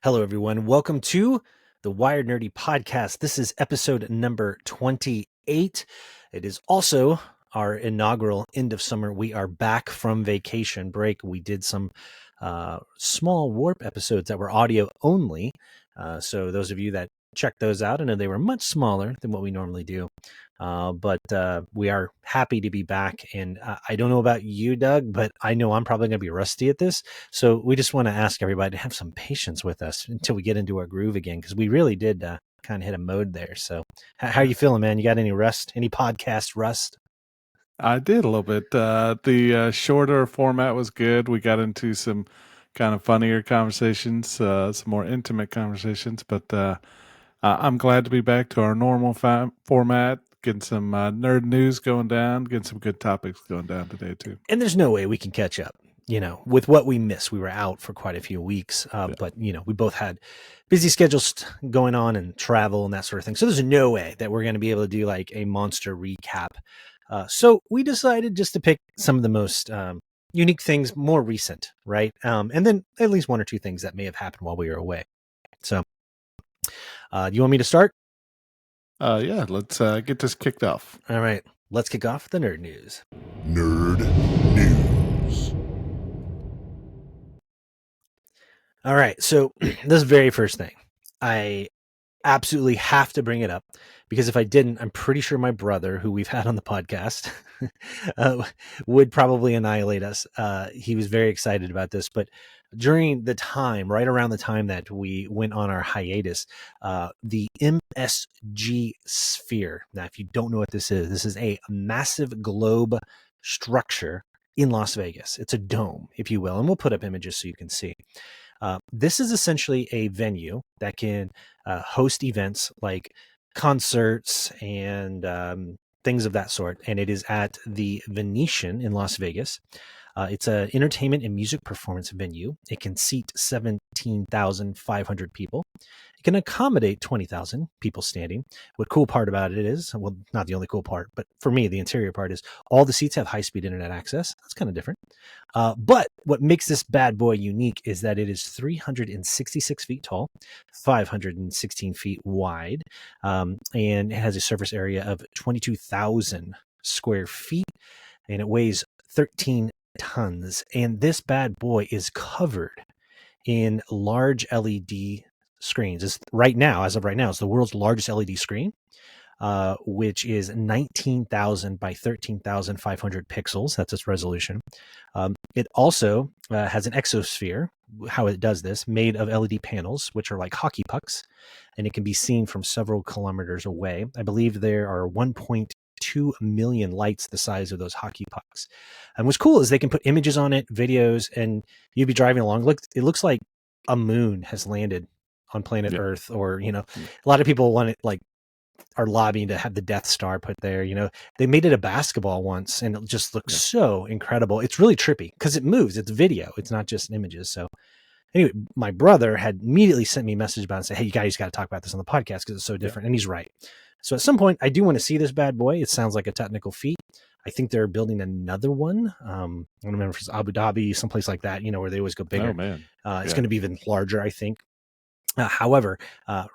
Hello, everyone. Welcome to the Wired Nerdy Podcast. This is episode number 28. It is also our inaugural end of summer. We are back from vacation break. We did some small warp episodes that were audio only. So those of you that checked those out, I know they were much smaller than what we normally do. But we are happy to be back. And I don't know about you, Doug, but I know I'm probably going to be rusty at this. So we just want to ask everybody to have some patience with us until we get into our groove again, because we really did kind of hit a mode there. So how are you feeling, man? You got any rust, any podcast rust? I did a little bit. The shorter format was good. We got into some kind of funnier conversations, some more intimate conversations. But I'm glad to be back to our normal format, getting some nerd news going down, getting some good topics going down today, too. And there's no way we can catch up, with what we missed. We were out for quite a few weeks, but, we both had busy schedules going on and travel and that sort of thing. So there's no way that we're going to be able to do like a monster recap. So we decided just to pick some of the most unique things, more recent, right? And then at least one or two things that may have happened while we were away. So do you want me to start? Yeah, let's get this kicked off. All right, let's kick off the nerd news. Nerd news. All right, so this very first thing, I absolutely have to bring it up, because if I didn't, I'm pretty sure my brother, who we've had on the podcast, would probably annihilate us. He was very excited about this, but during the time, right around the time that we went on our hiatus, the MSG Sphere. Now, if you don't know what this is a massive globe structure in Las Vegas. It's a dome, if you will, and we'll put up images so you can see. This is essentially a venue that can host events like concerts and things of that sort. And it is at the Venetian in Las Vegas. It's an entertainment and music performance venue. It can seat 17,500 people. It can accommodate 20,000 people standing. What cool part about it is, well, not the only cool part, but for me, the interior part is all the seats have high-speed internet access. That's kind of different. But what makes this bad boy unique is that it is 366 feet tall, 516 feet wide, and it has a surface area of 22,000 square feet, and it weighs 13 tons. And this bad boy is covered in large LED screens. As of right now, it's the world's largest LED screen, which is 19,000 by 13,500 pixels. That's its resolution. It also has an exosphere, how it does this, made of LED panels, which are like hockey pucks, and it can be seen from several kilometers away. I believe there are 1.2 million lights the size of those hockey pucks. And what's cool is they can put images on it, videos, and you'd be driving along. Look, it looks like a moon has landed on planet Earth, or, a lot of people want it, like, are lobbying to have the Death Star put there. They made it a basketball once, and it just looks so incredible. It's really trippy because it moves. It's video. It's not just images. So anyway, my brother had immediately sent me a message about it and said, hey, you guys got to talk about this on the podcast because it's so different. And he's right. So at some point, I do want to see this bad boy. It sounds like a technical feat. I think they're building another one. I don't remember if it's Abu Dhabi, someplace like that, where they always go bigger. Oh, man. It's going to be even larger, I think. However,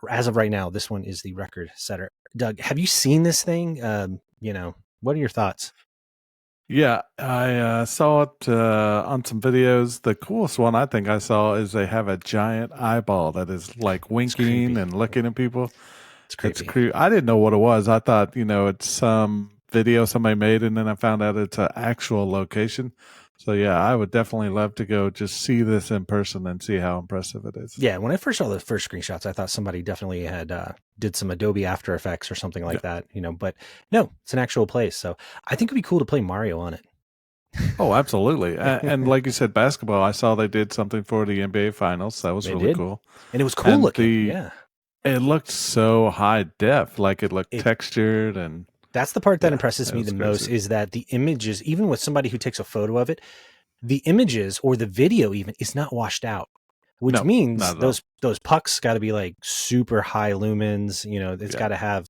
as of right now, this one is the record setter. Doug, have you seen this thing? What are your thoughts? Yeah, I saw it on some videos. The coolest one I think I saw is they have a giant eyeball that is like winking and looking at people. It's creepy. It's creepy. I didn't know what it was. I thought, it's some video somebody made, and then I found out it's an actual location. So, yeah, I would definitely love to go just see this in person and see how impressive it is. Yeah, when I first saw the first screenshots, I thought somebody definitely had did some Adobe After Effects or something like that, but no, it's an actual place. So I think it'd be cool to play Mario on it. Oh, absolutely. And like you said, basketball, I saw they did something for the NBA Finals. That was really cool. And it was cool looking, yeah. It looked so high def, like it looked textured, and that's the part that impresses me the most, is that the images, even with somebody who takes a photo of it, the images or the video even is not washed out, which means those pucks got to be like super high lumens. It's got to have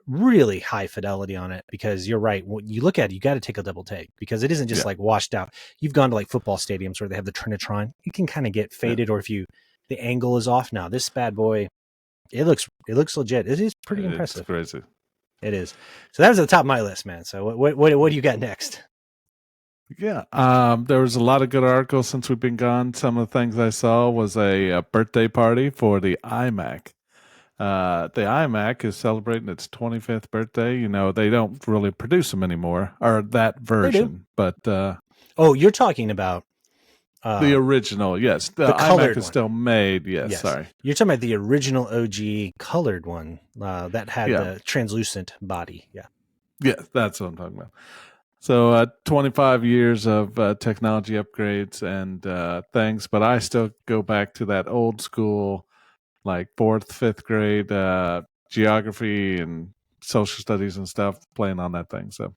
really high fidelity on it, because you're right. When you look at it, you got to take a double take, because it isn't just like washed out. You've gone to like football stadiums where they have the Trinitron. You can kind of get faded, or if you The angle is off now. This bad boy, it looks legit. It is pretty It's impressive. crazy. It is. So that was at the top of my list, man. So what do you got next? Yeah, there was a lot of good articles since we've been gone. Some of the things I saw was a birthday party for the iMac. The iMac is celebrating its 25th birthday. You know, they don't really produce them anymore, or that version, but oh, you're talking about the original, yes. The colored iMac is one. still made, yes, sorry. You're talking about the original OG colored one that had Yeah. the translucent body. Yeah. Yeah, that's what I'm talking about. So 25 years of technology upgrades and things, but I still go back to that old school, like 4th, 5th grade geography and social studies and stuff, playing on that thing. So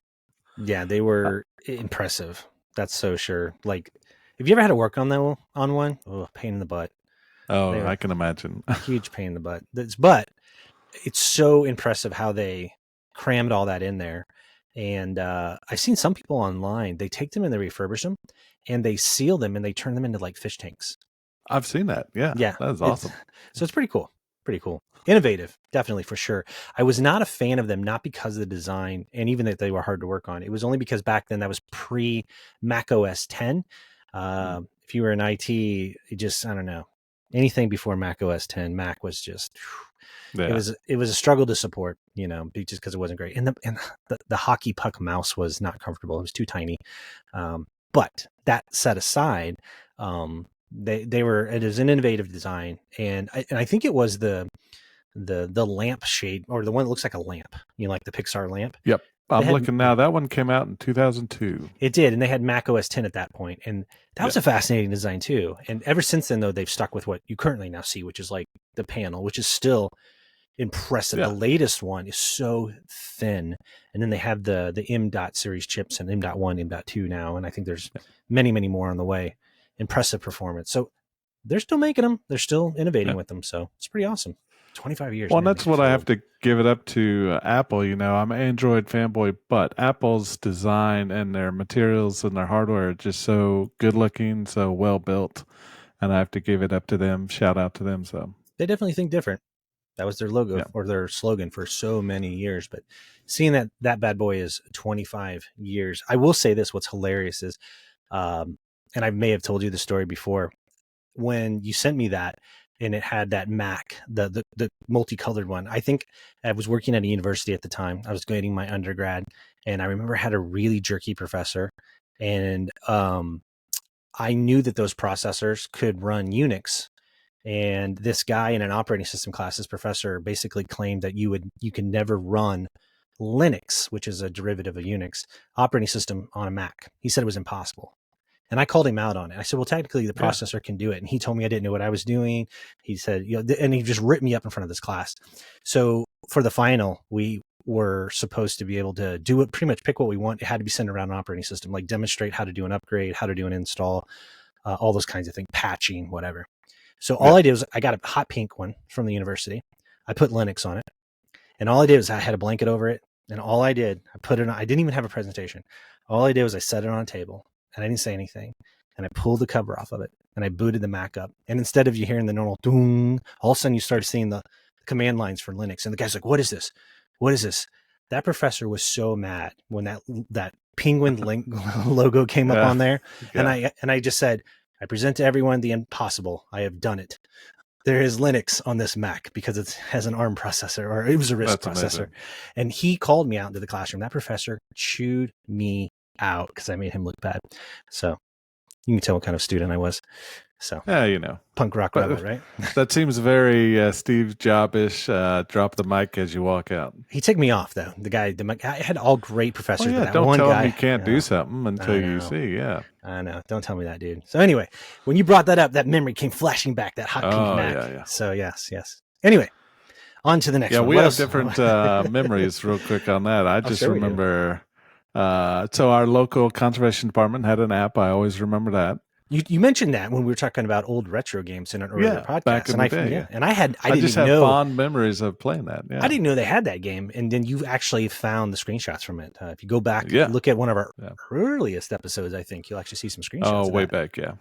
yeah, they were impressive. That's so sure. Like, have you ever had to work on one? Oh, pain in the butt. Oh, I can imagine. Huge pain in the butt. But it's so impressive how they crammed all that in there. And I've seen some people online, they take them and they refurbish them and they seal them and they turn them into like fish tanks. I've seen that. Yeah. That is awesome. So it's pretty cool. Pretty cool. Innovative, definitely, for sure. I was not a fan of them, not because of the design and even that they were hard to work on. It was only because back then that was pre Mac OS 10. If you were in IT, it just, I don't know, anything before Mac OS 10, Mac was just, it was a struggle to support, you know, just because it wasn't great. And the hockey puck mouse was not comfortable. It was too tiny. But that set aside, it is an innovative design, and I think it was the lamp shade, or the one that looks like a lamp, you know, like the Pixar lamp. Yep. I'm looking now. That one came out in 2002. It did, and they had Mac OS 10 at that point, and that was a fascinating design too. And ever since then, though, they've stuck with what you currently now see, which is like the panel, which is still impressive. The latest one is so thin, and then they have the M. series chips and M.1, M.2 now, and I think there's many more on the way. Impressive performance. So they're still making them. They're still innovating with them. So it's pretty awesome. 25 years. Well, that's what I have to give it up to Apple. You know, I'm an Android fanboy, but Apple's design and their materials and their hardware are just so good looking, so well built. And I have to give it up to them. Shout out to them. So they definitely think different. That was their logo or their slogan for so many years. But seeing that bad boy is 25 years, I will say this, what's hilarious is, and I may have told you the story before, when you sent me that and it had that Mac, the multicolored one. I think I was working at a university at the time. I was grading my undergrad, and I remember I had a really jerky professor, and I knew that those processors could run Unix. And this guy in an operating system class, this professor, basically claimed that you can never run Linux, which is a derivative of Unix operating system, on a Mac. He said it was impossible. And I called him out on it. I said, well, technically the processor can do it. And he told me I didn't know what I was doing. He said, you know, and he just ripped me up in front of this class. So for the final, we were supposed to be able to do it, pretty much pick what we want. It had to be centered around an operating system, like demonstrate how to do an upgrade, how to do an install, all those kinds of things, patching, whatever. So all I did was I got a hot pink one from the university. I put Linux on it. And all I did was I had a blanket over it. And all I did, I put it on, I didn't even have a presentation. All I did was I set it on a table. And I didn't say anything. And I pulled the cover off of it and I booted the Mac up. And instead of you hearing the normal doom, all of a sudden you started seeing the command lines for Linux. And the guy's like, what is this? What is this? That professor was so mad when that penguin link logo came up on there. Yeah. And I just said, I present to everyone the impossible. I have done it. There is Linux on this Mac because it has an ARM processor, or it was a RISC processor. Amazing. And he called me out into the classroom. That professor chewed me out because I made him look bad. So you can tell what kind of student I was. So yeah, you know, punk rock rabbit, right? That seems very Steve Jobs-ish. Drop the mic as you walk out. He took me off though. I had all great professors. Well, but that don't one tell guy, him you can't do something until you see. Yeah, I know. Don't tell me that, dude. So anyway, when you brought that up, that memory came flashing back. That hot pink Mac. Yeah. So yes. Anyway, on to the next one. Yeah, we have different memories. Real quick on that, I just remember. So our local conservation department had an app. I always remember that. You mentioned that when we were talking about old retro games in an earlier podcast. Back in the day. And I just have fond memories of playing that. Yeah. I didn't know they had that game. And then you actually found the screenshots from it. If you go back and look at one of our earliest episodes, I think you'll actually see some screenshots. Oh, way back. Yeah.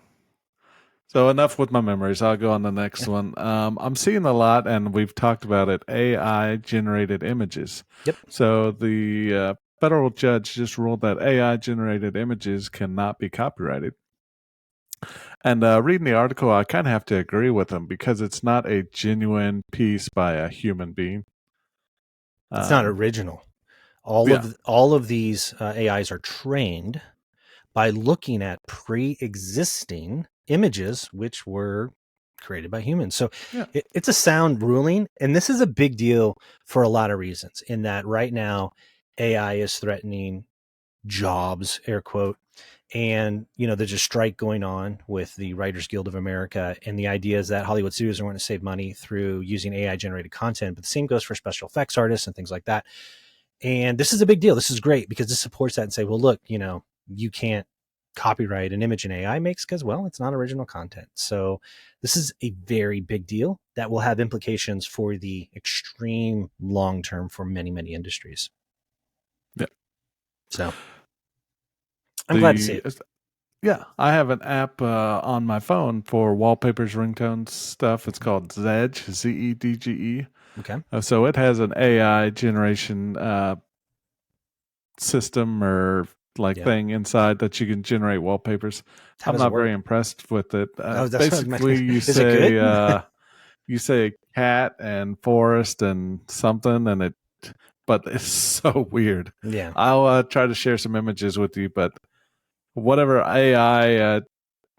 So enough with my memories. I'll go on the next one. I'm seeing a lot, and we've talked about it, AI generated images. Yep. So the federal judge just ruled that AI generated images cannot be copyrighted. And reading the article, I kind of have to agree with him because it's not a genuine piece by a human being. It's not original. All of these AIs are trained by looking at pre-existing images which were created by humans. So it's a sound ruling, and this is a big deal for a lot of reasons, in that right now AI is threatening jobs, air quote, and there's a strike going on with the Writers Guild of America, and the idea is that Hollywood studios are going to save money through using AI generated content, but the same goes for special effects artists and things like that. And this is a big deal. This is great because this supports that and say, well, look, you can't copyright an image an AI makes because, well, it's not original content. So this is a very big deal that will have implications for the extreme long term for many, many industries. Yeah. So I'm glad to see it. Yeah, I have an app on my phone for wallpapers, ringtones, stuff. It's called Zedge, Zedge. Okay. So it has an AI generation system or thing inside that you can generate wallpapers. I'm not very impressed with it. Basically, you say you say cat and forest and something, and but it's so weird. Yeah, I'll try to share some images with you, but whatever AI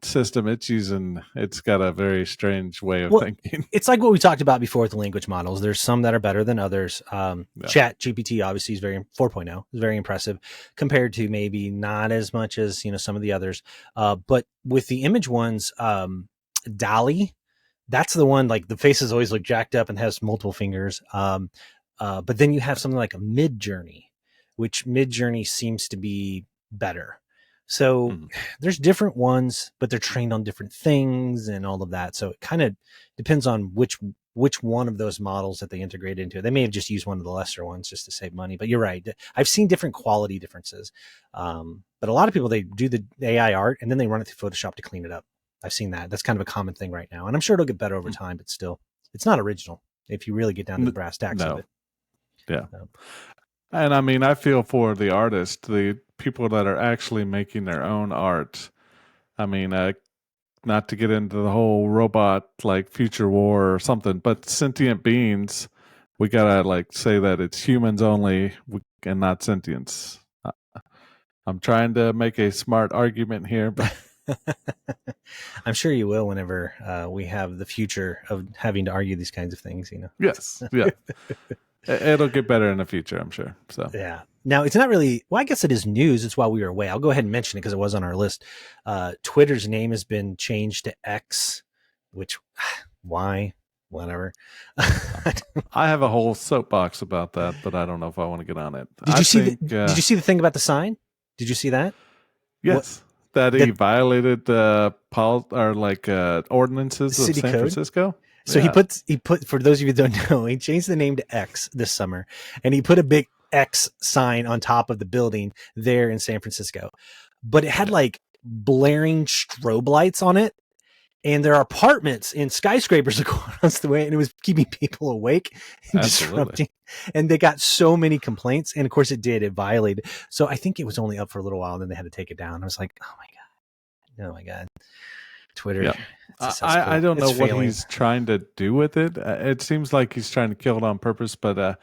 system it's using, it's got a very strange way of thinking. It's like what we talked about before with the language models. There's some that are better than others. Chat GPT obviously is 4.0 is very impressive compared to maybe not as much as some of the others. But with the image ones, DALL-E, that's the one, like the face is always like jacked up and has multiple fingers. But then you have something like a Mid-Journey, which Mid-Journey seems to be better. So there's different ones, but they're trained on different things and all of that. So it kind of depends on which one of those models that they integrate into it. They may have just used one of the lesser ones just to save money, but you're right. I've seen different quality differences. But a lot of people, they do the AI art and then they run it through Photoshop to clean it up. I've seen that. That's kind of a common thing right now. And I'm sure it'll get better over time, but still, it's not original if you really get down to the brass tacks of it. Yeah. And I mean, I feel for the artist, the people that are actually making their own art. I mean, not to get into the whole robot like future war or something, but sentient beings, we gotta say that it's humans only and not sentience. I'm trying to make a smart argument here, but I'm sure you will whenever we have the future of having to argue these kinds of things. Yes, yeah. It'll get better in the future, I'm sure. So yeah. Now it's not really. Well, I guess it is news. It's while we were away. I'll go ahead and mention it because it was on our list. Twitter's name has been changed to X, which why? Whatever. I have a whole soapbox about that, but I don't know if I want to get on it. Did you see the thing about the sign? Did you see that? Yes. That he violated the ordinances of San Francisco. So he put for those of you that don't know, he changed the name to X this summer, and he put a big X sign on top of the building there in San Francisco. But it had like blaring strobe lights on it, and there are apartments in skyscrapers across the way, and it was keeping people awake and disrupting. And they got so many complaints, and of course it violated. So I think it was only up for a little while, and then they had to take it down. I was like, oh my god, Twitter. Yeah. I don't know what he's trying to do with it. It seems like he's trying to kill it on purpose, but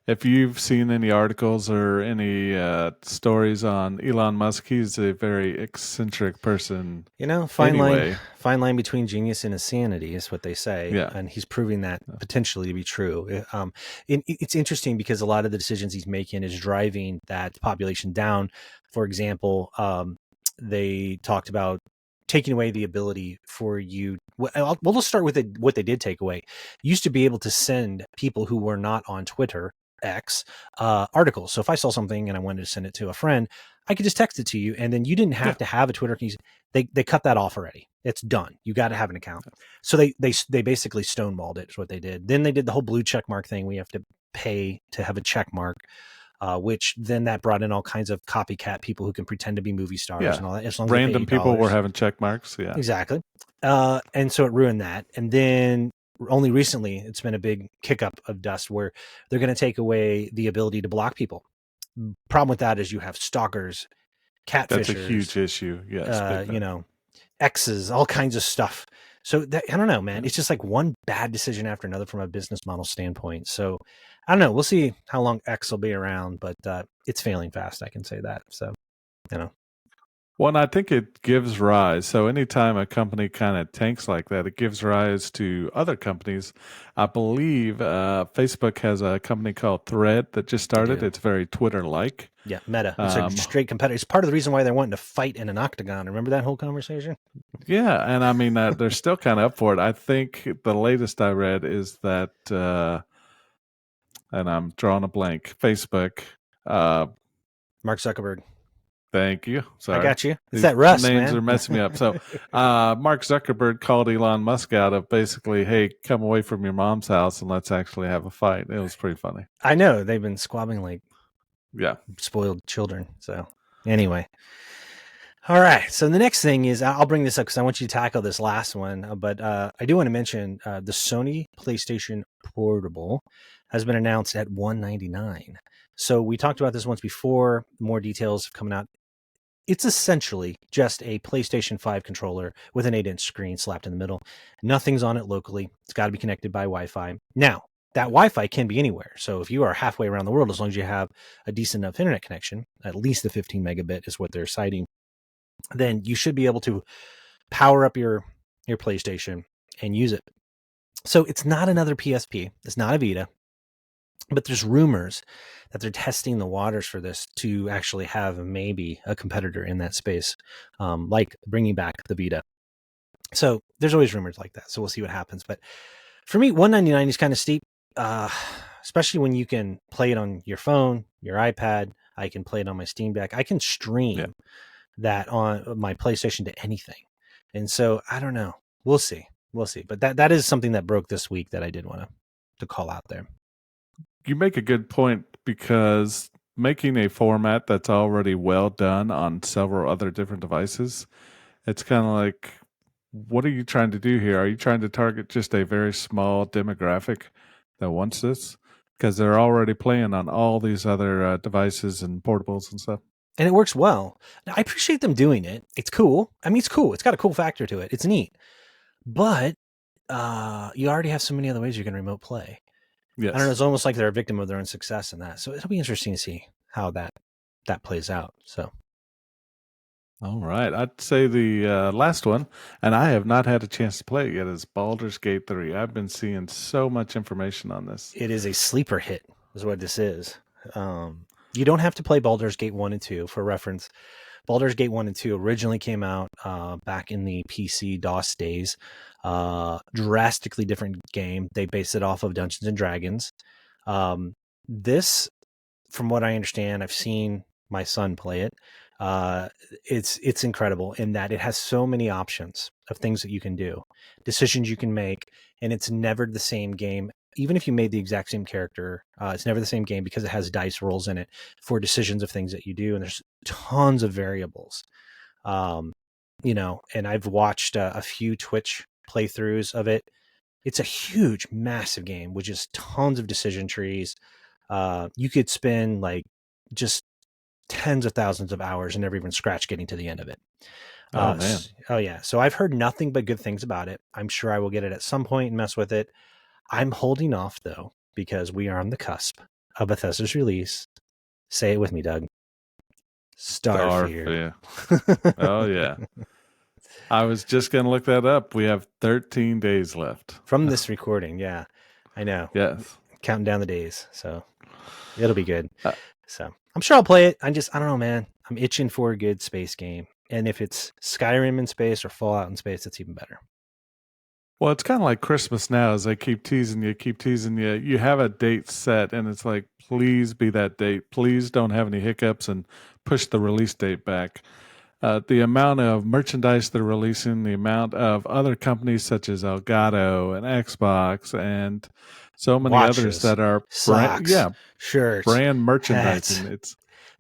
if you've seen any articles or any stories on Elon Musk, he's a very eccentric person. Fine line between genius and insanity is what they say. Yeah. And he's proving that potentially to be true. It's interesting because a lot of the decisions he's making is driving that population down. For example, they talked about taking away the ability for you. Well, let's start with what they did take away. You used to be able to send people who were not on Twitter, X, articles. So if I saw something and I wanted to send it to a friend, I could just text it to you, and then you didn't have to have a Twitter. They cut that off already. It's done. You got to have an account. So they basically stonewalled it. Is what they did. Then they did the whole blue check mark thing. We have to pay to have a check mark. which then that brought in all kinds of copycat people who can pretend to be movie stars and all that. As long as Random they pay people were $8. having check marks. Yeah. Exactly. And so it ruined that. And then only recently, it's been a big kick up of dust where they're going to take away the ability to block people. Problem with that is you have stalkers, catfishers. That's a huge issue. Yes. X's, all kinds of stuff. So that, I don't know, man. It's just like one bad decision after another from a business model standpoint. So I don't know. We'll see how long X will be around, but it's failing fast. I can say that. So, Well, and I think it gives rise. So anytime a company kind of tanks like that, it gives rise to other companies. I believe Facebook has a company called Thread that just started. It's very Twitter-like. Yeah, Meta. It's a straight competitor. It's part of the reason why they're wanting to fight in an octagon. Remember that whole conversation? Yeah, and I mean, they're still kind of up for it. I think the latest I read is that, and I'm drawing a blank, Facebook. Mark Zuckerberg. Thank you. Sorry. I got you. It's that Russ, names man. are messing me up. So Mark Zuckerberg called Elon Musk out of basically, hey, come away from your mom's house and let's actually have a fight. It was pretty funny. I know. They've been squabbling like spoiled children. So anyway. All right. So the next thing is, I'll bring this up because I want you to tackle this last one. But I do want to mention the Sony PlayStation Portable has been announced at $199. So we talked about this once before. More details have come out. It's essentially just a PlayStation 5 controller with an 8-inch screen slapped in the middle. Nothing's on it locally. It's got to be connected by Wi-Fi. Now, that Wi-Fi can be anywhere. So if you are halfway around the world, as long as you have a decent enough internet connection, at least the 15 megabit is what they're citing, then you should be able to power up your PlayStation and use it. So it's not another PSP. It's not a Vita. But there's rumors that they're testing the waters for this to actually have maybe a competitor in that space, like bringing back the Vita. So there's always rumors like that. So we'll see what happens. But for me, $199 is kind of steep, especially when you can play it on your phone, your iPad. I can play it on my Steam Deck. I can stream that on my PlayStation to anything. And so I don't know. We'll see. But that is something that broke this week that I did want to call out there. You make a good point because making a format that's already well done on several other different devices, it's kind of like, what are you trying to do here? Are you trying to target just a very small demographic that wants this? Because they're already playing on all these other devices and portables and stuff. And it works well. Now, I appreciate them doing it. It's cool. I mean, it's cool. It's got a cool factor to it. It's neat. But you already have so many other ways you can remote play. Yes. I don't know. It's almost like they're a victim of their own success in that. So it'll be interesting to see how that plays out. So, all right. I'd say the last one, and I have not had a chance to play it yet, is Baldur's Gate 3. I've been seeing so much information on this. It is a sleeper hit, is what this is. You don't have to play Baldur's Gate 1 and 2 for reference. Baldur's Gate 1 and 2 originally came out back in the PC DOS days. Drastically different game. They based it off of Dungeons and Dragons. This, from what I understand, I've seen my son play it. It's incredible in that it has so many options of things that you can do, decisions you can make, and it's never the same game. Even if you made the exact same character, it's never the same game because it has dice rolls in it for decisions of things that you do. And there's tons of variables, and I've watched a few Twitch playthroughs of it. It's a huge, massive game with just tons of decision trees. You could spend like just tens of thousands of hours and never even scratch getting to the end of it. Man. Oh yeah. So I've heard nothing but good things about it. I'm sure I will get it at some point and mess with it. I'm holding off though, because we are on the cusp of Bethesda's release. Say it with me, Doug. Starfield. Oh yeah. I was just going to look that up. We have 13 days left. From this recording, yeah. I know. Yes. Counting down the days. So it'll be good. So I'm sure I'll play it. I don't know, man. I'm itching for a good space game. And if it's Skyrim in space or Fallout in space, it's even better. Well, it's kind of like Christmas now as they keep teasing you. You have a date set, and it's like, please be that date. Please don't have any hiccups and push the release date back. the amount of merchandise they're releasing, the amount of other companies such as Elgato and Xbox and so many others Watches, that are socks, shirts, brand hats. merchandising.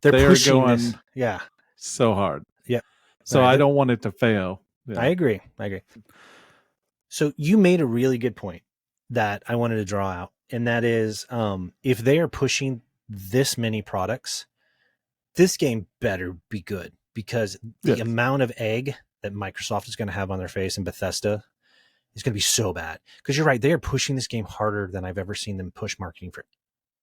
They're They are pushing this. going Yeah. so hard. Yep. All So right. I don't want it to fail. I Yeah. agree. So you made a really good point that I wanted to draw out, and that is, if they are pushing this many products, this game better be good, because the Yes. amount of egg that Microsoft is going to have on their face and Bethesda is going to be so bad. Because you're right, they are pushing this game harder than I've ever seen them push marketing for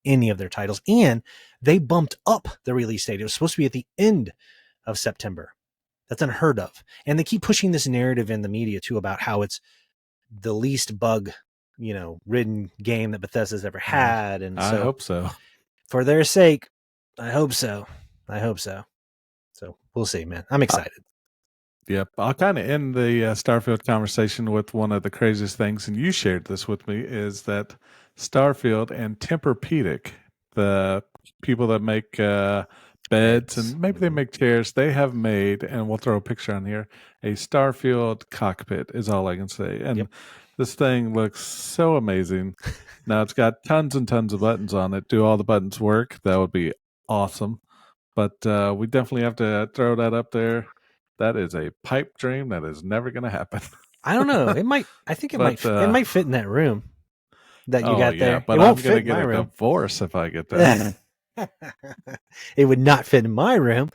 any of their titles, and they bumped up the release date. It was supposed to be at the end of September. That's unheard of. And they keep pushing this narrative in the media too about how it's the least bug, ridden game that Bethesda's ever had. And I hope so. for their sake, I hope so. So we'll see, man. I'm excited. Yep. I'll kind of end the Starfield conversation with one of the craziest things, and you shared this with me, is that Starfield and Tempur-Pedic, the people that make beds and maybe they make chairs, they have made, and we'll throw a picture on here, a Starfield cockpit is all I can say. And this thing looks so amazing. Now it's got tons and tons of buttons on it. Do all the buttons work? That would be awesome. But we definitely have to throw that up there. That is a pipe dream that is never going to happen. I don't know. It might. I think it might. It might fit in that room that you got there. But it won't I'm going to fit in get my a room. divorce if I get that. It would not fit in my room.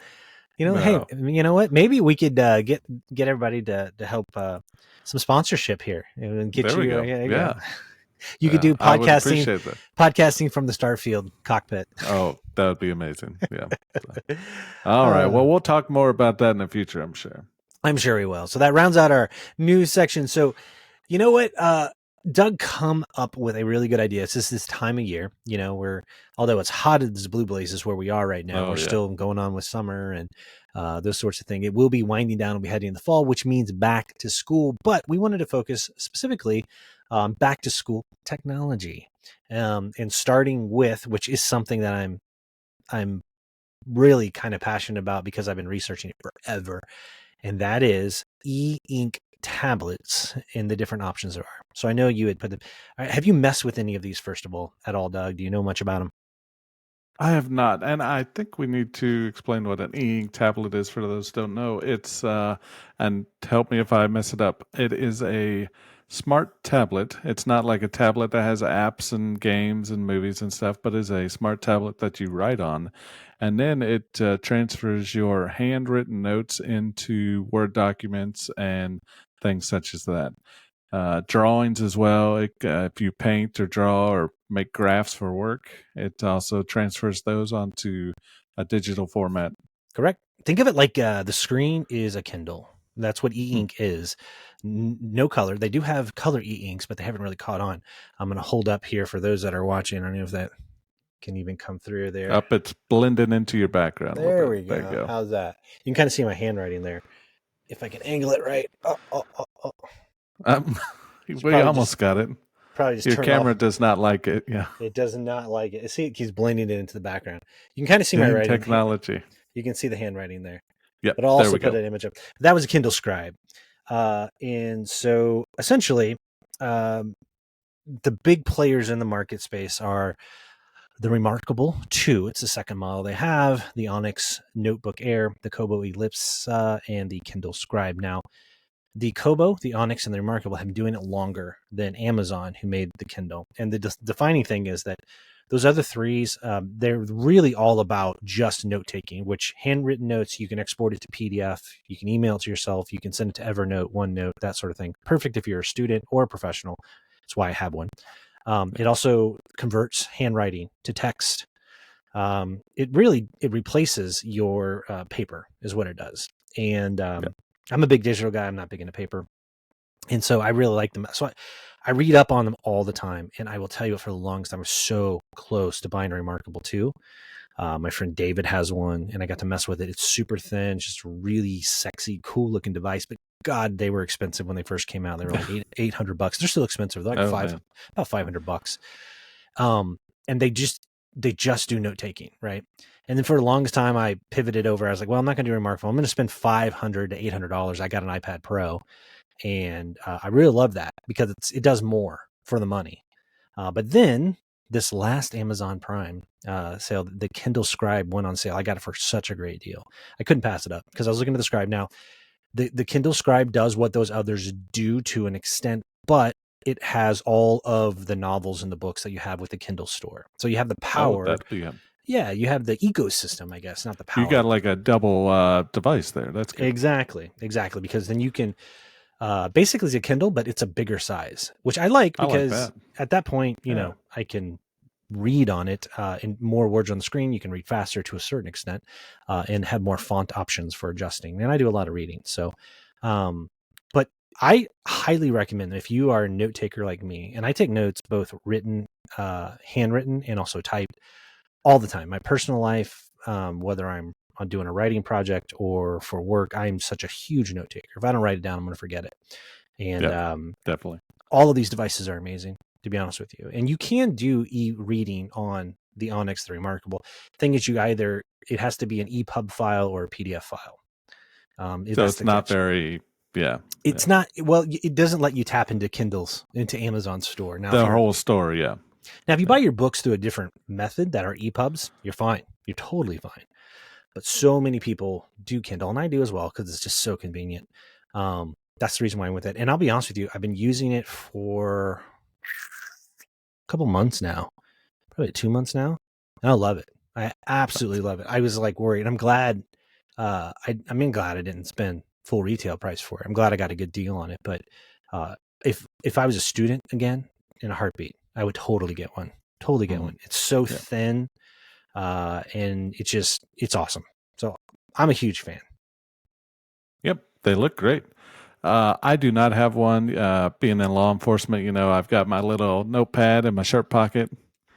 No. Hey, you know what? Maybe we could get everybody to help some sponsorship here and get There we you. go. Yeah. You could do podcasting from the Starfield cockpit. Oh, that would be amazing. Yeah. All right. Well, we'll talk more about that in the future, I'm sure. I'm sure we will. So that rounds out our news section. So, you know what? Doug come up with a really good idea. It's just this time of year, although it's hot as blue blazes where we are right now, we're still going on with summer and those sorts of things. It will be winding down. We'll be heading in the fall, which means back to school. But we wanted to focus specifically back to school technology, and starting with, which is something that I'm really kind of passionate about because I've been researching it forever, and that is e-ink tablets and the different options there are. So I know you had put them. Have you messed with any of these, first of all, at all, Doug? Do you know much about them? I have not, and I think we need to explain what an e-ink tablet is for those who don't know. It's and help me if I mess it up. It is a smart tablet. It's not like a tablet that has apps and games and movies and stuff, but is a smart tablet that you write on, and then it transfers your handwritten notes into Word documents and things such as that. Drawings as well. If you paint or draw or make graphs for work, it also transfers those onto a digital format. Correct. Think of it like the screen is a Kindle. That's what e-ink is. No color. They do have color e-inks, but they haven't really caught on. I'm going to hold up here for those that are watching. I don't know if that can even come through there. Up, it's blended into your background. There we go. There you go. How's that? You can kind of see my handwriting there. If I can angle it right. We almost got it. Probably just your camera does not like it. Yeah, it does not like it. See, it keeps blending it into the background. You can kind of see my writing. Technology. You can see the handwriting there. Yeah, but I'll also put an image up. That was a Kindle Scribe, and so essentially, the big players in the market space are the Remarkable 2. It's the second model they have. The Onyx Notebook Air, the Kobo Ellipse, and the Kindle Scribe. Now, the Kobo, the Onyx, and the Remarkable have been doing it longer than Amazon, who made the Kindle. And the defining thing is that those other threes, they're really all about just note-taking, which handwritten notes, you can export it to PDF, you can email it to yourself, you can send it to Evernote, OneNote, that sort of thing. Perfect if you're a student or a professional. That's why I have one. It also converts handwriting to text. It replaces your paper is what it does. And I'm a big digital guy. I'm not big into paper. And so I really like them. So I read up on them all the time. And I will tell you, for the longest time, I was so close to buying a Remarkable 2. My friend David has one, and I got to mess with it. It's super thin, just a really sexy, cool looking device. But God, they were expensive when they first came out. They were like $800. They're still expensive. They're like about $500. And they just do note taking, right? And then for the longest time, I pivoted over. I was like, well, I'm not going to do remarkable. I'm going to spend $500 to $800. I got an iPad Pro, and I really love that because it does more for the money. But then this last Amazon Prime sale, the Kindle Scribe went on sale. I got it for such a great deal. I couldn't pass it up because I was looking at the Scribe. Now, the Kindle Scribe does what those others do to an extent, but it has all of the novels and the books that you have with the Kindle store. So you have the power. that'd be Yeah, you have the ecosystem, I guess, not the power. You got like a double device there. That's good. Exactly. Because then you can basically it's a Kindle, but it's a bigger size, which I like because at that point, you know, I can read on it in more words on the screen. You can read faster to a certain extent and have more font options for adjusting. And I do a lot of reading. So, but I highly recommend if you are a note taker like me, and I take notes both written, handwritten, and also typed all the time. My personal life, whether I'm doing a writing project or for work, I'm such a huge note taker. If I don't write it down, I'm going to forget it. And definitely, all of these devices are amazing, to be honest with you. And you can do e-reading on the Onyx, the Remarkable. Thing is, it has to be an EPUB file or a PDF file. So it's not very, It's not, well, it doesn't let you tap into Kindles, into Amazon store. Now, the whole story, Now, if you buy your books through a different method that are EPUBs, you're fine. You're totally fine. But so many people do Kindle, and I do as well because it's just so convenient. That's the reason why I went with it. And I'll be honest with you, I've been using it for a couple months now, probably 2 months now. And I love it. I absolutely love it. I was like worried. I'm glad. I'm glad I didn't spend full retail price for it. I'm glad I got a good deal on it. But if I was a student again, in a heartbeat, I would totally get one. Totally get one. It's so thin. And it's awesome. So I'm a huge fan. Yep. They look great. I do not have one. Being in law enforcement, you know, I've got my little notepad in my shirt pocket.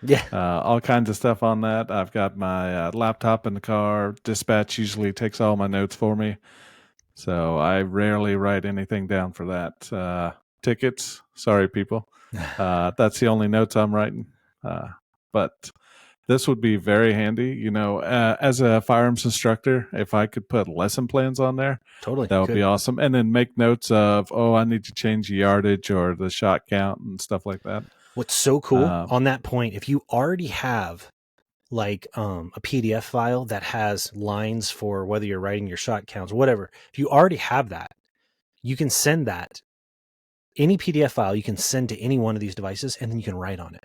Yeah. All kinds of stuff on that. I've got my laptop in the car. Dispatch usually takes all my notes for me. So I rarely write anything down for that. Tickets. Sorry, people. That's the only notes I'm writing. But this would be very handy, you know, as a firearms instructor, if I could put lesson plans on there, that would be awesome. And then make notes of, I need to change the yardage or the shot count and stuff like that. What's so cool on that point, if you already have like a PDF file that has lines for whether you're writing your shot counts or whatever, if you already have that, you can send that, any PDF file you can send to any one of these devices, and then you can write on it.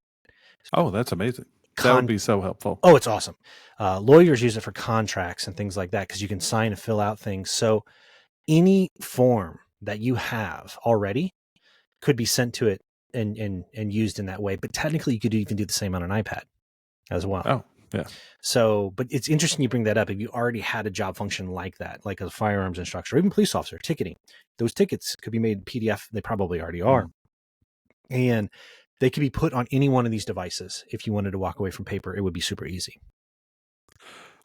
Oh, that's amazing. That would be so helpful. Oh, it's awesome. Lawyers use it for contracts and things like that because you can sign and fill out things. So any form that you have already could be sent to it and used in that way. But technically, you could even do the same on an iPad as well. Oh, yeah. So, but it's interesting you bring that up. If you already had a job function like that, like a firearms instructor, or even police officer, ticketing, those tickets could be made PDF. They probably already are. And they could be put on any one of these devices. If you wanted to walk away from paper, it would be super easy.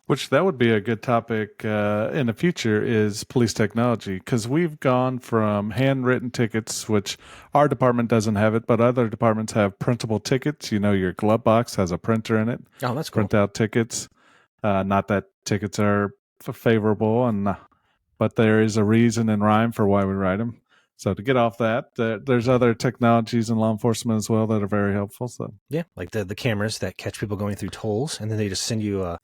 Which that would be a good topic in the future is police technology, because we've gone from handwritten tickets, which our department doesn't have it, but other departments have printable tickets. You know, your glove box has a printer in it. Oh, that's cool. Print out tickets. Not that tickets are favorable, but there is a reason and rhyme for why we write them. So to get off that, there's other technologies in law enforcement as well that are very helpful. So yeah, like the cameras that catch people going through tolls, and then they just send you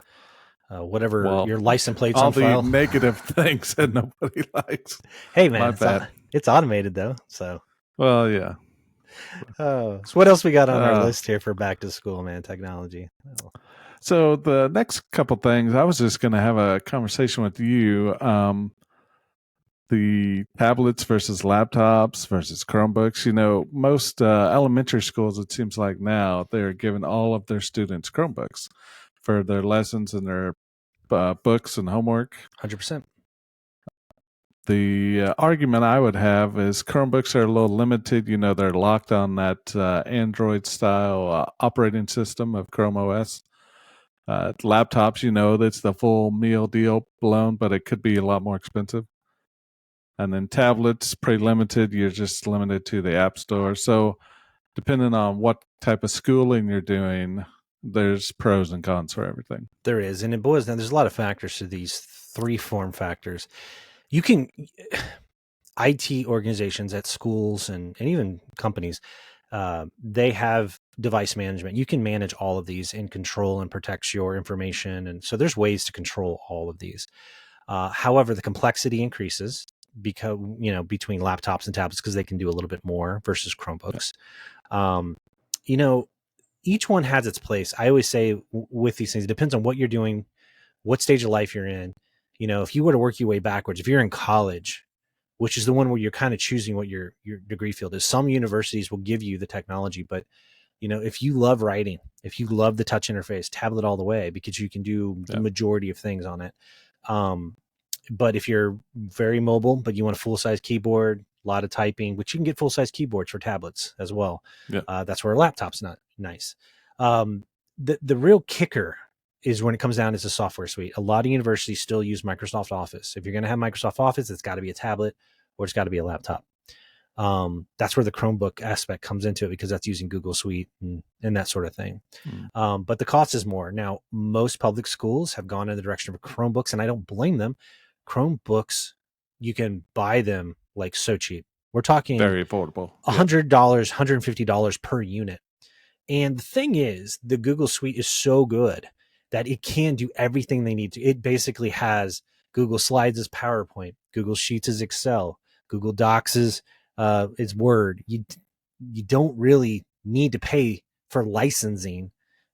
whatever your license plates on file. All the negative things that nobody likes. Hey man, it's automated though. So well, yeah. So what else we got on our list here for back to school, man? Technology. Oh. So the next couple things, I was just going to have a conversation with you. The tablets versus laptops versus Chromebooks. You know, most elementary schools, it seems like now, they're giving all of their students Chromebooks for their lessons and their books and homework. 100%. The argument I would have is Chromebooks are a little limited. You know, they're locked on that Android-style operating system of Chrome OS. Laptops, you know, that's the full meal deal blown, but it could be a lot more expensive. And then tablets, pretty limited. You're just limited to the App Store. So depending on what type of schooling you're doing, there's pros and cons for everything. There is, and it boils down. There's a lot of factors to these 3 form factors. You can IT organizations at schools and even companies, they have device management. You can manage all of these and control and protect your information. And so there's ways to control all of these. However, the complexity increases because, between laptops and tablets, because they can do a little bit more versus Chromebooks. You know, each one has its place. I always say with these things, it depends on what you're doing, what stage of life you're in. If you were to work your way backwards, if you're in college, which is the one where you're kind of choosing what your degree field is. Some universities will give you the technology, but if you love writing, if you love the touch interface, tablet all the way, because you can do the majority of things on it. But if you're very mobile, but you want a full size keyboard, a lot of typing, which you can get full size keyboards for tablets as well. That's where a laptop's not nice. The real kicker is when it comes down to the software suite. A lot of universities still use Microsoft Office. If you're going to have Microsoft Office, it's got to be a tablet or it's got to be a laptop. That's where the Chromebook aspect comes into it, because that's using Google Suite and that sort of thing. But the cost is more. Now, most public schools have gone in the direction of Chromebooks, and I don't blame them. Chromebooks, you can buy them like so cheap. We're talking very affordable. $100, $150 per unit. And the thing is, the Google Suite is so good that it can do everything they need to. It basically has Google Slides as PowerPoint, Google Sheets as Excel, Google Docs as Word. You don't really need to pay for licensing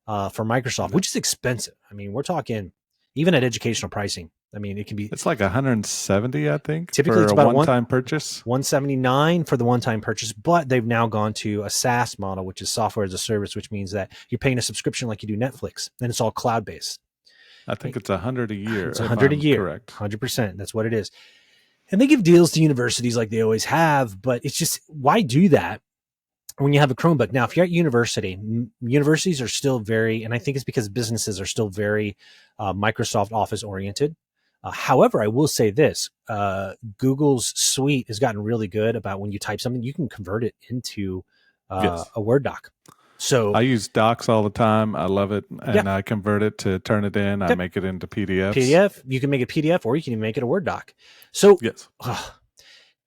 for Microsoft, which is expensive. I mean, we're talking even at educational pricing. I mean, it can be. It's like 170, I think. Typically, for it's a about one-time purchase. 179 for the one-time purchase, but they've now gone to a SaaS model, which is software as a service, which means that you're paying a subscription like you do Netflix, and it's all cloud-based. I think it's $100 a year. It's $100 a year. Correct. 100%. That's what it is. And they give deals to universities like they always have, but it's just, why do that when you have a Chromebook? Now, if you're at university, universities are still very, and I think it's because businesses are still very Microsoft Office oriented. However, I will say this, Google's suite has gotten really good about when you type something, you can convert it into a Word doc. So I use Docs all the time. I love it. And I convert it to turn it in. I make it into PDFs. You can make a PDF, or you can even make it a Word doc. So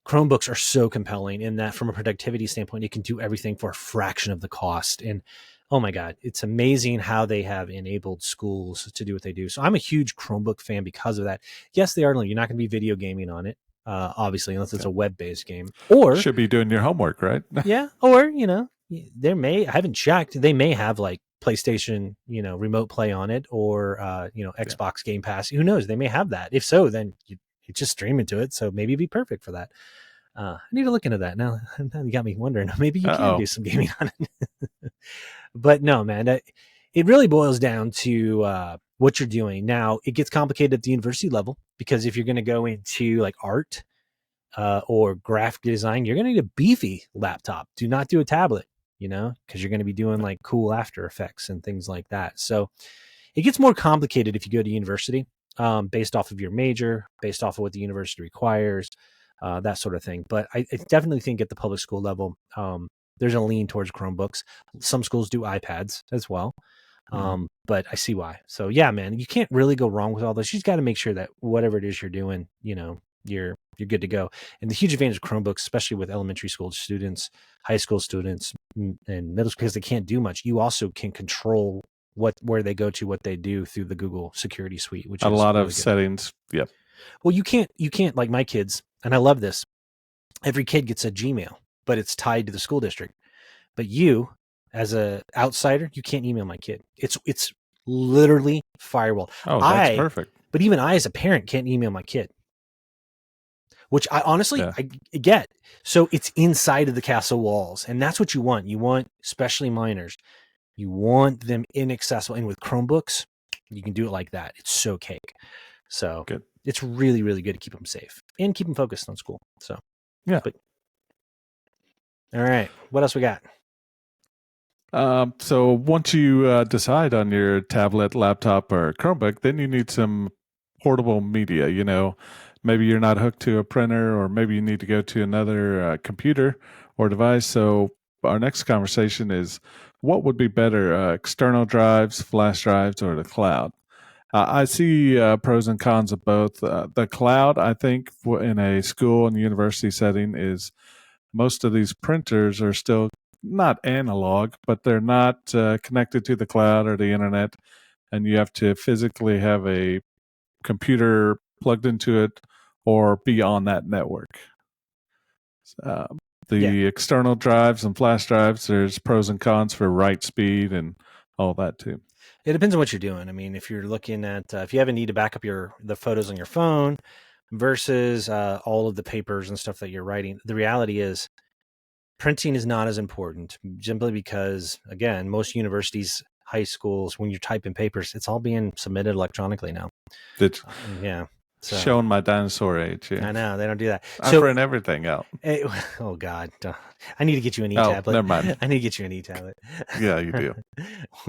Chromebooks are so compelling in that from a productivity standpoint, it can do everything for a fraction of the cost. And oh my God, it's amazing how they have enabled schools to do what they do. So I'm a huge Chromebook fan because of that. Yes, they are. You're not going to be video gaming on it, obviously, unless it's a web-based game. Or should be doing your homework, right? Yeah. Or, I haven't checked. They may have like PlayStation, remote play on it, or, Xbox Game Pass. Who knows? They may have that. If so, then you just stream into it. So maybe it'd be perfect for that. I need to look into that. Now you got me wondering. Maybe you can do some gaming on it. But no, man, it really boils down to what you're doing. Now, it gets complicated at the university level, because if you're going to go into like art or graphic design, you're going to need a beefy laptop. Do not do a tablet, because you're going to be doing like cool After Effects and things like that. So it gets more complicated if you go to university, based off of your major, based off of what the university requires, that sort of thing. But I definitely think at the public school level, there's a lean towards Chromebooks. Some schools do iPads as well. But I see why. So yeah, man, you can't really go wrong with all this. You just got to make sure that whatever it is you're doing, you're good to go. And the huge advantage of Chromebooks, especially with elementary school students, high school students, and middle school, because they can't do much, you also can control where they go to, what they do through the Google Security Suite, which a is lot really of good. settings. Yep. Well, you can't like my kids, and I love this. Every kid gets a Gmail, but it's tied to the school district. But you, as a outsider, you can't email my kid. It's literally firewall. Oh, that's perfect. But even I, as a parent, can't email my kid, which I honestly, I get. So it's inside of the castle walls, and that's what you want. You want, especially minors, you want them inaccessible. And with Chromebooks, you can do it like that. It's so cake. So good. It's really, really good to keep them safe and keep them focused on school. So yeah. All right, what else we got? So once you decide on your tablet, laptop, or Chromebook, then you need some portable media. Maybe you're not hooked to a printer, or maybe you need to go to another computer or device. So our next conversation is what would be better, external drives, flash drives, or the cloud? I see pros and cons of both. The cloud, I think, in a school and university setting, is most of these printers are still not analog, but they're not connected to the cloud or the internet, and you have to physically have a computer plugged into it or be on that network. Uh, the external drives and flash drives, there's pros and cons for write speed and all that too. It depends on what you're doing. I mean, if you're looking at if you have a need to back up the photos on your phone versus all of the papers and stuff that you're writing, the reality is printing is not as important, simply because, again, most universities, high schools, when you're typing papers, it's all being submitted electronically now. It's Yeah. So, showing my dinosaur age. Yeah. I know they don't do that. I print everything out. Oh God, I need to get you an e-tablet. Never mind. I need to get you an e-tablet. Yeah, you do.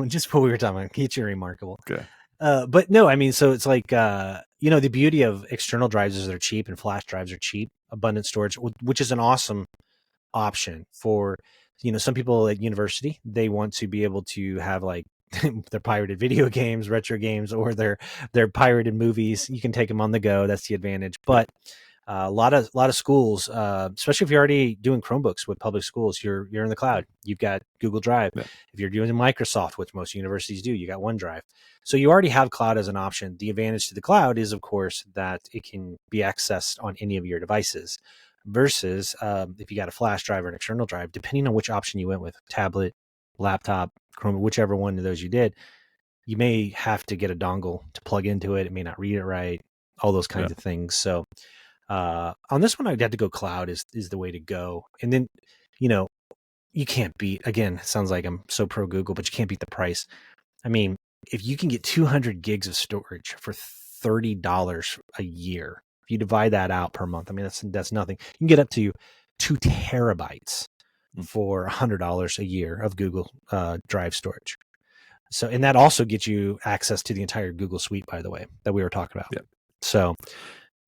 Just what we were talking about. Get you remarkable. Okay. But no, I mean, so it's like the beauty of external drives is they're cheap and flash drives are cheap, abundant storage, which is an awesome option for some people at university. They want to be able to have like their pirated video games, retro games, or their pirated movies. You can take them on the go. That's the advantage. But a lot of schools, especially if you're already doing Chromebooks with public schools, you're in the cloud. You've got Google Drive. Yeah. If you're doing Microsoft, which most universities do, you got OneDrive. So you already have cloud as an option. The advantage to the cloud is, of course, that it can be accessed on any of your devices. Versus if you got a flash drive or an external drive, depending on which option you went with, tablet, laptop, Chrome, whichever one of those you did, you may have to get a dongle to plug into it. It may not read it right, all those kinds of things. So on this one, I'd have to go cloud is the way to go. And then, you can't beat, again, it sounds like I'm so pro Google, but you can't beat the price. I mean, if you can get 200 gigs of storage for $30 a year, if you divide that out per month, I mean, that's nothing. You can get up to 2 terabytes for $100 a year of Google Drive storage. So, and that also gets you access to the entire Google suite, by the way, that we were talking about. Yep. So,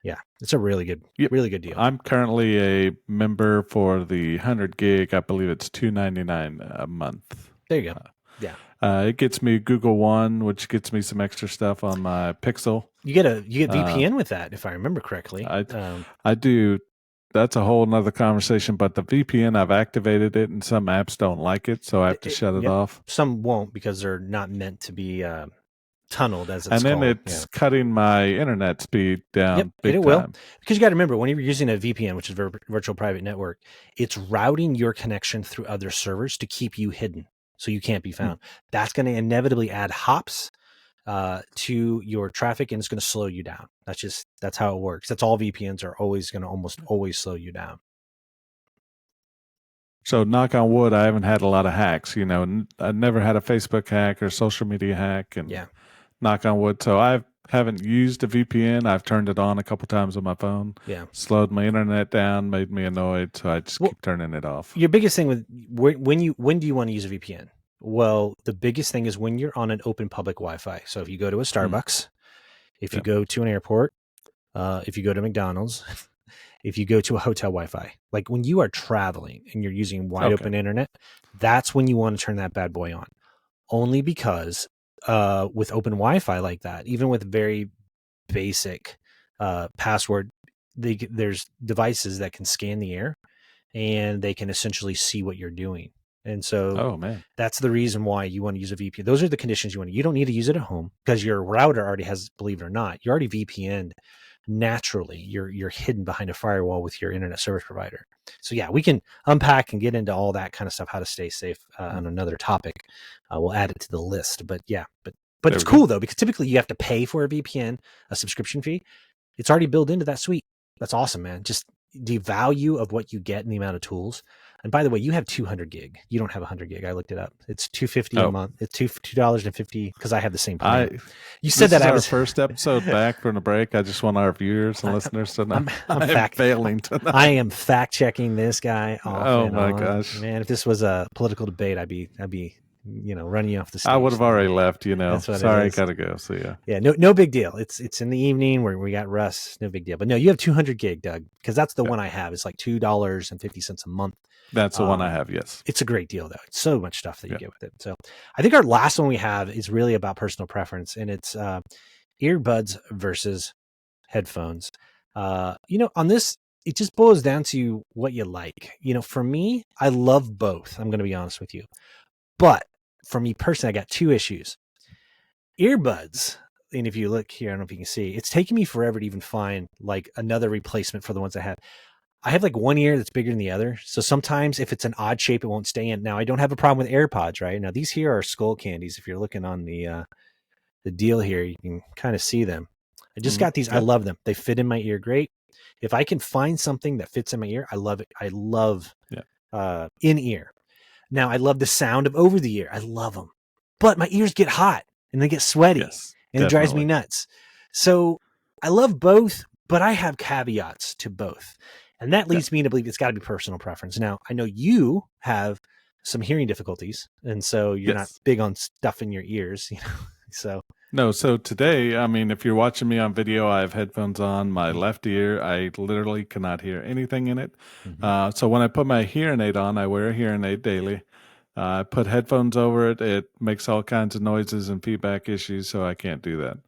yeah, it's a really good deal. I'm currently a member for the 100 gig. I believe it's $2.99 a month. There you go. Yeah. It gets me Google One, which gets me some extra stuff on my Pixel. You get VPN with that, if I remember correctly. I do. That's a whole nother conversation. But the VPN, I've activated it, and some apps don't like it, so I have to shut it off. Some won't because they're not meant to be tunneled, as it's called. And then called. it's cutting my internet speed down big time. Will. Because you got to remember, when you're using a VPN, which is virtual private network, it's routing your connection through other servers to keep you hidden, so you can't be found. That's going to inevitably add hops to your traffic, and it's going to slow you down. That's how it works. That's all VPNs are always going to almost always slow you down. So knock on wood, I haven't had a lot of hacks. I never had a Facebook hack or social media hack, and knock on wood. So I haven't used a VPN. I've turned it on a couple times on my phone. Yeah, slowed my internet down, made me annoyed. So I just keep turning it off. Your biggest thing with when do you want to use a VPN? Well, the biggest thing is when you're on an open public Wi-Fi. So if you go to a Starbucks, if you go to an airport, if you go to McDonald's, if you go to a hotel Wi-Fi, like when you are traveling and you're using wide open internet, that's when you want to turn that bad boy on. Only because with open Wi-Fi like that, even with very basic password, there's devices that can scan the air and they can essentially see what you're doing. And so that's the reason why you want to use a VPN. Those are the conditions you want to. You don't need to use it at home because your router already has, believe it or not, you're already VPN'd naturally. You're hidden behind a firewall with your internet service provider. So yeah, we can unpack and get into all that kind of stuff, how to stay safe on another topic. We'll add it to the list. But yeah, but it's cool though, because typically you have to pay for a VPN, a subscription fee. It's already built into that suite. That's awesome, man. Just the value of what you get and the amount of tools. And by the way, you have 200 gig. You don't have 100 gig. I looked it up. It's $250 a month. It's $2.50 because I have the same plan. You said that I was our first episode back from the break. I just want our viewers and listeners to know. I'm failing tonight. I am fact checking this guy. Oh my gosh, man! If this was a political debate, I'd be running you off the stage. I would have already left, That's what it Sorry, I is. gotta go. See ya. Yeah, no big deal. It's in the evening where we got Russ. No big deal. But no, you have 200 gig, Doug, because that's the one I have. It's like $2.50 a month. That's the one I have. Yes, it's a great deal though. It's so much stuff that you get with it. So I think our last one we have is really about personal preference, and it's earbuds versus headphones. On this, it just boils down to what you like. For me, I love both. I'm going to be honest with you, but for me personally, I got two issues. Earbuds, and if you look here, I don't know if you can see, it's taking me forever to even find like another replacement for the ones I have. I have like one ear that's bigger than the other. So sometimes if it's an odd shape, it won't stay in. Now I don't have a problem with AirPods, right? Now these here are skull candies. If you're looking on the deal here, you can kind of see them. I just got these. Yep. I love them. They fit in my ear great. If I can find something that fits in my ear, I love it. I love in ear. Now I love the sound of over the ear. I love them, but my ears get hot and they get sweaty, and it drives me nuts. So I love both, but I have caveats to both. And that leads me to believe it's got to be personal preference. Now, I know you have some hearing difficulties, and so you're not big on stuff in your ears, So today, I mean, if you're watching me on video, I have headphones on my left ear. I literally cannot hear anything in it. Mm-hmm. So when I put my hearing aid on, I wear a hearing aid daily. I put headphones over it. It makes all kinds of noises and feedback issues, so I can't do that.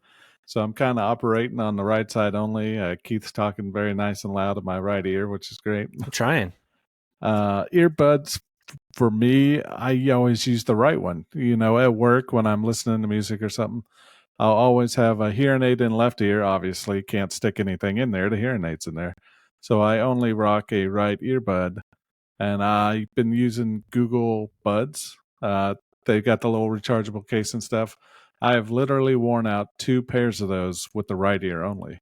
So I'm kind of operating on the right side only. Keith's talking very nice and loud in my right ear, which is great. I'm trying. Earbuds, for me, I always use the right one. At work when I'm listening to music or something, I'll always have a hearing aid in left ear. Obviously, can't stick anything in there. The hearing aid's in there. So I only rock a right earbud. And I've been using Google Buds. They've got the little rechargeable case and stuff. I have literally worn out 2 pairs of those with the right ear only,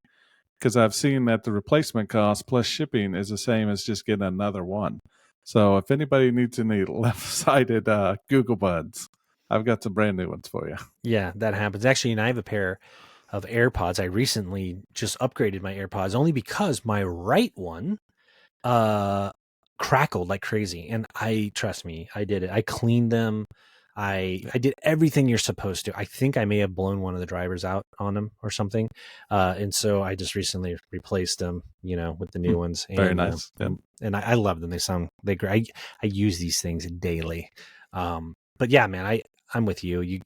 because I've seen that the replacement cost plus shipping is the same as just getting another one. So if anybody needs any left-sided Google Buds, I've got some brand new ones for you. Yeah, that happens. Actually, and I have a pair of AirPods. I recently just upgraded my AirPods only because my right one crackled like crazy. And trust me, I did it. I cleaned them. I did everything you're supposed to. I think I may have blown one of the drivers out on them or something. And so I just recently replaced them, with the new ones. Very nice. And I love them. They great. I use these things daily. But yeah, man, I'm with you.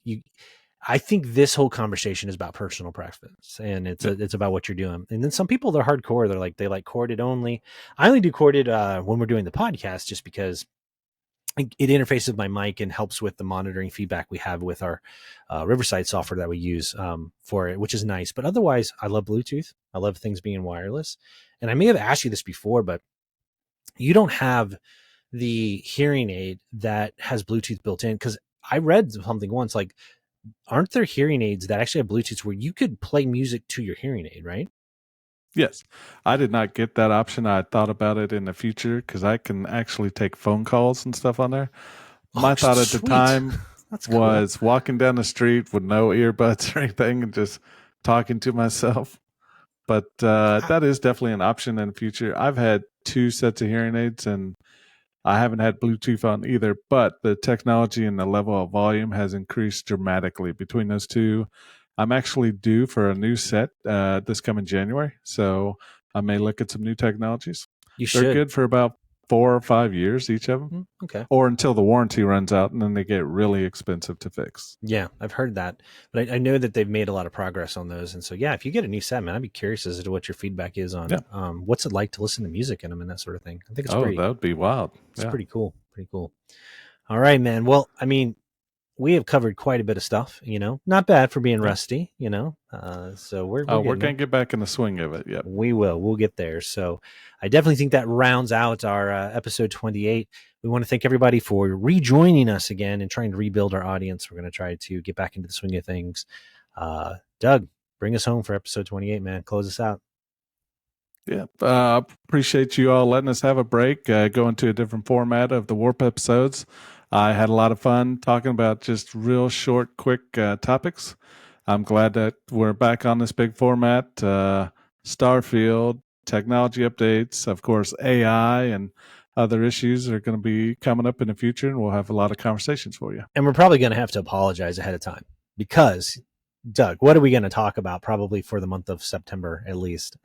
I think this whole conversation is about personal preference, and it's about what you're doing. And then some people, they're hardcore. They like corded only. I only do corded when we're doing the podcast, just because it interfaces with my mic and helps with the monitoring feedback we have with our Riverside software that we use for it, which is nice. But otherwise, I love Bluetooth. I love things being wireless. And I may have asked you this before, but you don't have the hearing aid that has Bluetooth built in, because I read something once, like, aren't there hearing aids that actually have Bluetooth where you could play music to your hearing aid, right? Yes. I did not get that option. I thought about it in the future because I can actually take phone calls and stuff on there. My thought at the time was walking down the street with no earbuds or anything and just talking to myself. But that is definitely an option in the future. I've had 2 sets of hearing aids and I haven't had Bluetooth on either, but the technology and the level of volume has increased dramatically between those 2. I'm actually due for a new set this coming January, so I may look at some new technologies. They're good for about 4 or 5 years, each of them. Okay. Or until the warranty runs out, and then they get really expensive to fix. Yeah, I've heard that. But I know that they've made a lot of progress on those. And so, yeah, if you get a new set, man, I'd be curious as to what your feedback is on what's it like to listen to music in them and that sort of thing. I think it's that would be wild. It's pretty cool. Pretty cool. All right, man. Well, I mean, we have covered quite a bit of stuff, not bad for being rusty, so we're going to get back in the swing of it. Yep. We'll get there. So I definitely think that rounds out our episode 28. We want to thank everybody for rejoining us again and trying to rebuild our audience. We're going to try to get back into the swing of things. Doug, bring us home for episode 28, man. Close us out. Yeah. Appreciate you all letting us have a break, go into a different format of the Warp episodes. I had a lot of fun talking about just real short, quick topics. I'm glad that we're back on this big format. Starfield, technology updates, of course, AI, and other issues are going to be coming up in the future, and we'll have a lot of conversations for you. And we're probably going to have to apologize ahead of time because, Doug, what are we going to talk about probably for the month of September at least?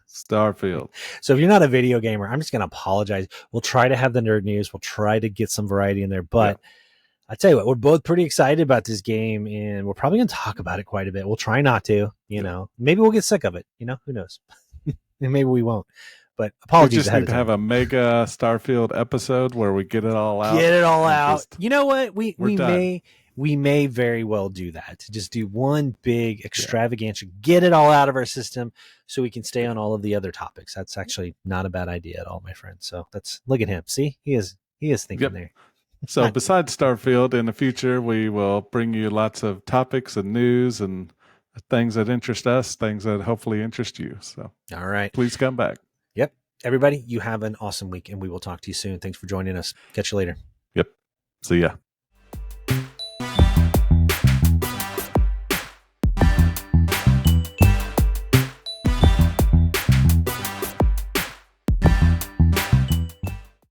Starfield. So if you're not a video gamer, I'm just going to apologize. We'll try to have the nerd news. We'll try to get some variety in there. But I tell you what, we're both pretty excited about this game, and we're probably going to talk about it quite a bit. We'll try not to, maybe we'll get sick of it, who knows? And maybe we won't. But apologies. We just need to have a mega Starfield episode where we get it all out. Get it all out. You know what? We done. may very well do that. Just do one big extravaganza, get it all out of our system so we can stay on all of the other topics. That's actually not a bad idea at all, my friend. So look at him. See, he is thinking there. So besides Starfield, in the future, we will bring you lots of topics and news and things that interest us, things that hopefully interest you. So all right, please come back. Yep. Everybody, you have an awesome week, and we will talk to you soon. Thanks for joining us. Catch you later. Yep. See ya.